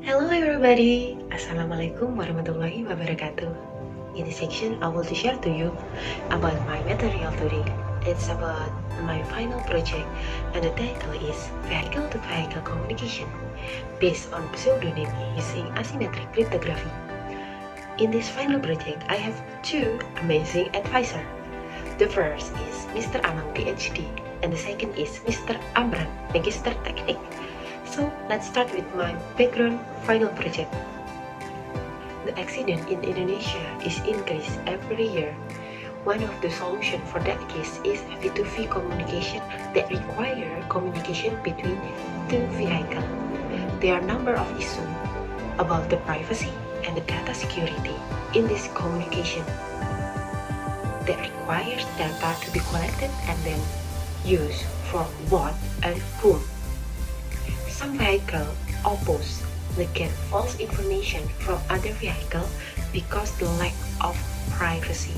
Hello everybody, Assalamualaikum warahmatullahi wabarakatuh. In this section, I will share to you about my material today. It's about my final project and the title is Vehicle-to-Vehicle Communication based on pseudonym using asymmetric cryptography. In this final project, I have two amazing advisors. The first is Mr. Amang PhD and the second is Mr. Amran, Magister Teknik. So let's start with my background final project. The accident in Indonesia is increased every year. One of the solutions for that case is V2V communication that require communication between two vehicles. There are a number of issues about the privacy and the data security in this communication that requires data to be collected and then used for what and whom. Some vehicles oppose they get false information from other vehicles because the lack of privacy.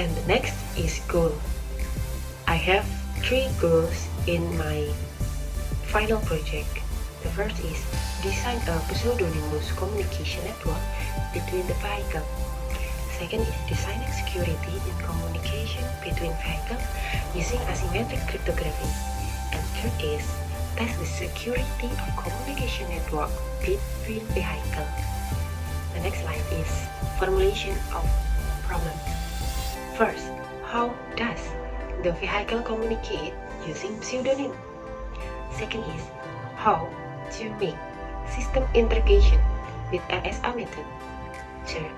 And the next is goal. I have three goals in my final project. The first is design a pseudonymous communication network between the vehicles. Second is designing security in communication between vehicles using asymmetric cryptography. And third is test the security of communication network between vehicles. The next slide is formulation of problem. First, how does the vehicle communicate using pseudonym? Second is how to make system integration with RSA method. Third,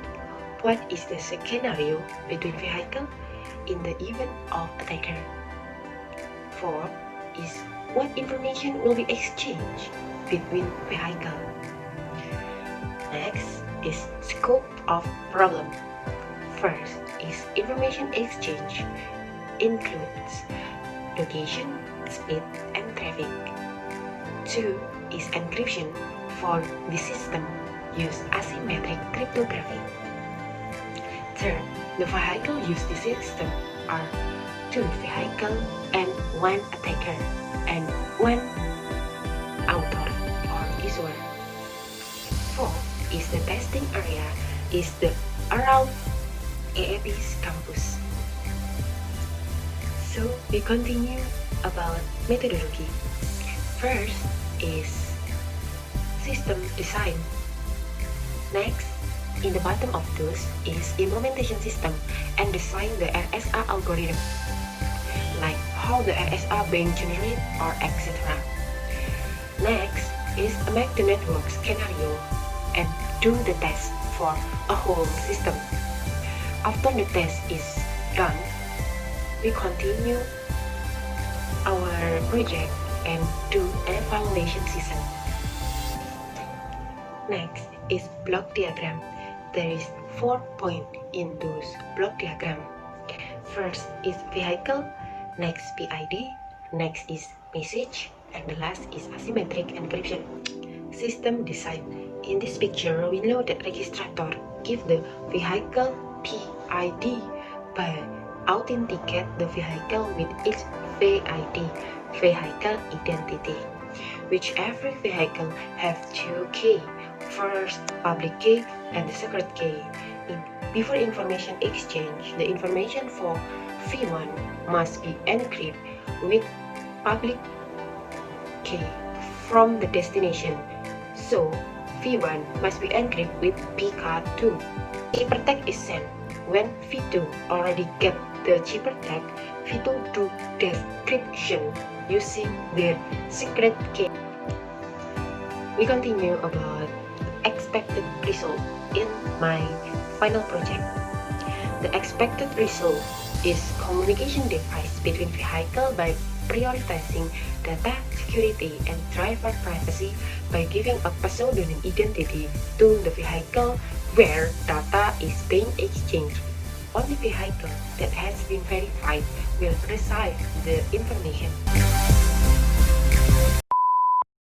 what is the scenario between vehicle in the event of attacker? Fourth is what information will be exchanged between vehicles. Next is scope of problem. First is information exchange includes location, speed, and traffic. Two is encryption for the system use asymmetric cryptography. Third, the vehicle used the system are two vehicles and one attacker and one author or issuer. Fourth is the testing area is the around AAP's campus. So we continue about methodology. First is system design. Next, in the bottom of those is implementation system and design the RSA algorithm, like how the RSA being generated or etc. Next is make the network scenario and do the test for a whole system. After the test is done, we continue our project and do an evaluation season. Next is block diagram. There is 4 points in those block diagram. First is vehicle, next PID, next is message, and the last is asymmetric encryption. System design. In this picture, we know that registrator give the vehicle PID by authenticate the vehicle with its VID, vehicle identity, which every vehicle have two key. First, public key and the secret key. Before information exchange, the information for V1 must be encrypted with public key from the destination. So, V1 must be encrypted with PK2. Ciphertext is sent when V2 already get the ciphertext. V2 do decryption using their secret key. We continue about expected result in my final project. The expected result is communication device between vehicle by prioritizing data security and driver privacy by giving a pseudonym identity to the vehicle where data is being exchanged. Only vehicle that has been verified will receive the information.